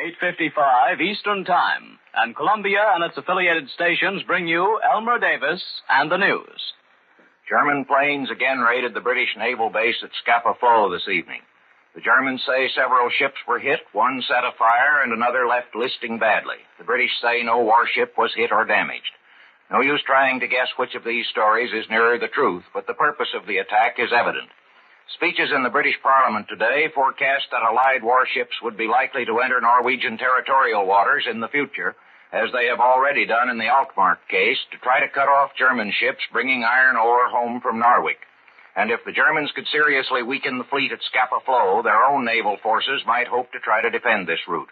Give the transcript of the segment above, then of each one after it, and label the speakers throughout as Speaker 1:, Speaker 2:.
Speaker 1: 8:55 Eastern Time, and Columbia and its affiliated stations bring you Elmer Davis and the news.
Speaker 2: German planes again raided the British naval base at Scapa Flow this evening. The Germans say several ships were hit, one set afire, and another left listing badly. The British say no warship was hit or damaged. No use trying to guess which of these stories is nearer the truth, but the purpose of the attack is evident. Speeches in the British Parliament today forecast that Allied warships would be likely to enter Norwegian territorial waters in the future, as they have already done in the Altmark case, to try to cut off German ships bringing iron ore home from Narvik. And if the Germans could seriously weaken the fleet at Scapa Flow, their own naval forces might hope to try to defend this route.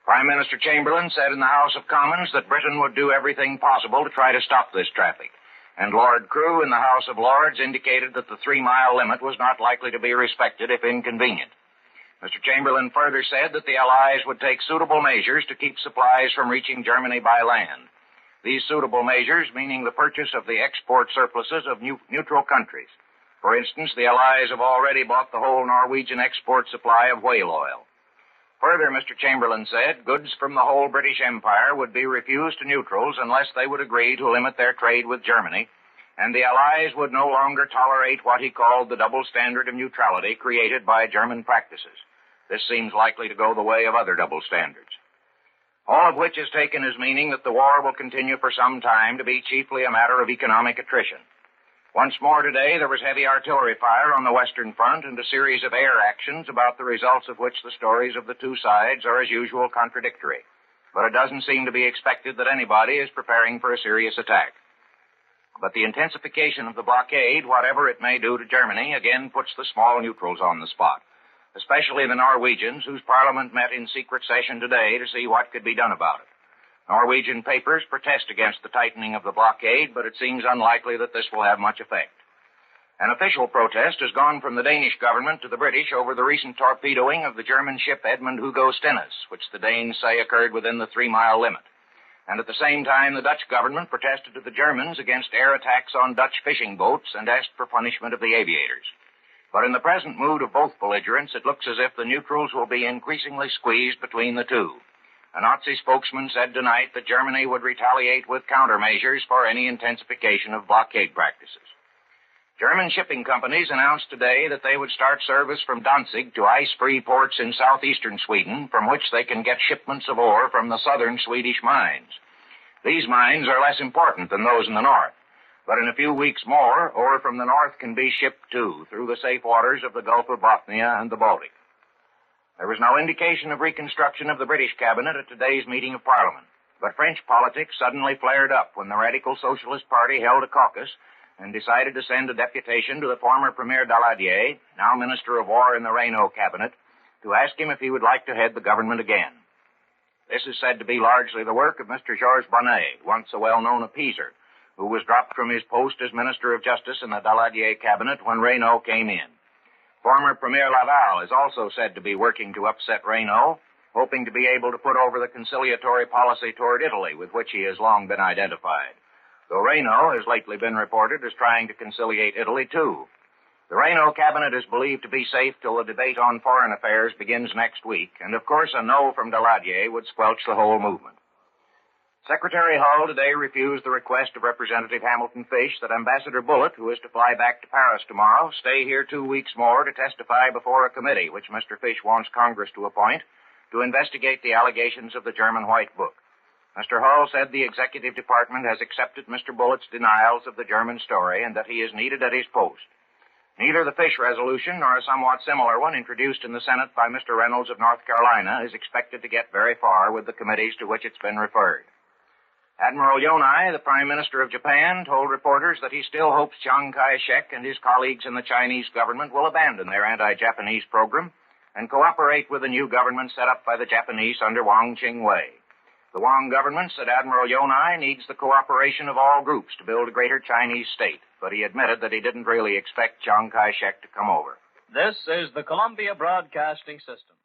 Speaker 2: Prime Minister Chamberlain said in the House of Commons that Britain would do everything possible to try to stop this traffic. And Lord Crewe in the House of Lords indicated that the 3-mile limit was not likely to be respected if inconvenient. Mr. Chamberlain further said that the Allies would take suitable measures to keep supplies from reaching Germany by land. These suitable measures meaning the purchase of the export surpluses of neutral countries. For instance, the Allies have already bought the whole Norwegian export supply of whale oil. Further, Mr. Chamberlain said goods from the whole British Empire would be refused to neutrals unless they would agree to limit their trade with Germany, and the Allies would no longer tolerate what he called the double standard of neutrality created by German practices. This seems likely to go the way of other double standards. All of which is taken as meaning that the war will continue for some time to be chiefly a matter of economic attrition. Once more today, there was heavy artillery fire on the Western Front and a series of air actions about the results of which the stories of the two sides are as usual contradictory. But it doesn't seem to be expected that anybody is preparing for a serious attack. But the intensification of the blockade, whatever it may do to Germany, again puts the small neutrals on the spot, especially the Norwegians, whose parliament met in secret session today to see what could be done about it. Norwegian papers protest against the tightening of the blockade, but it seems unlikely that this will have much effect. An official protest has gone from the Danish government to the British over the recent torpedoing of the German ship Edmund Hugo Stennis, which the Danes say occurred within the 3-mile limit. And at the same time, the Dutch government protested to the Germans against air attacks on Dutch fishing boats and asked for punishment of the aviators. But in the present mood of both belligerents, it looks as if the neutrals will be increasingly squeezed between the two. A Nazi spokesman said tonight that Germany would retaliate with countermeasures for any intensification of blockade practices. German shipping companies announced today that they would start service from Danzig to ice-free ports in southeastern Sweden, from which they can get shipments of ore from the southern Swedish mines. These mines are less important than those in the north, but in a few weeks more, ore from the north can be shipped too, through the safe waters of the Gulf of Bothnia and the Baltic. There was no indication of reconstruction of the British cabinet at today's meeting of Parliament, but French politics suddenly flared up when the Radical Socialist Party held a caucus and decided to send a deputation to the former Premier Daladier, now Minister of War in the Reynaud cabinet, to ask him if he would like to head the government again. This is said to be largely the work of Mr. Georges Bonnet, once a well-known appeaser, who was dropped from his post as Minister of Justice in the Daladier cabinet when Reynaud came in. Former Premier Laval is also said to be working to upset Reynaud, hoping to be able to put over the conciliatory policy toward Italy with which he has long been identified. Though Reynaud has lately been reported as trying to conciliate Italy, too. The Reynaud cabinet is believed to be safe till the debate on foreign affairs begins next week, and of course a no from Daladier would squelch the whole movement. Secretary Hull today refused the request of Representative Hamilton Fish that Ambassador Bullitt, who is to fly back to Paris tomorrow, stay here 2 weeks more to testify before a committee, which Mr. Fish wants Congress to appoint, to investigate the allegations of the German White Book. Mr. Hull said the executive department has accepted Mr. Bullitt's denials of the German story and that he is needed at his post. Neither the Fish resolution nor a somewhat similar one introduced in the Senate by Mr. Reynolds of North Carolina is expected to get very far with the committees to which it's been referred. Admiral Yonai, the Prime Minister of Japan, told reporters that he still hopes Chiang Kai-shek and his colleagues in the Chinese government will abandon their anti-Japanese program and cooperate with the new government set up by the Japanese under Wang Ching-wei. The Wang government, said Admiral Yonai, needs the cooperation of all groups to build a greater Chinese state, but he admitted that he didn't really expect Chiang Kai-shek to come over.
Speaker 1: This is the Columbia Broadcasting System.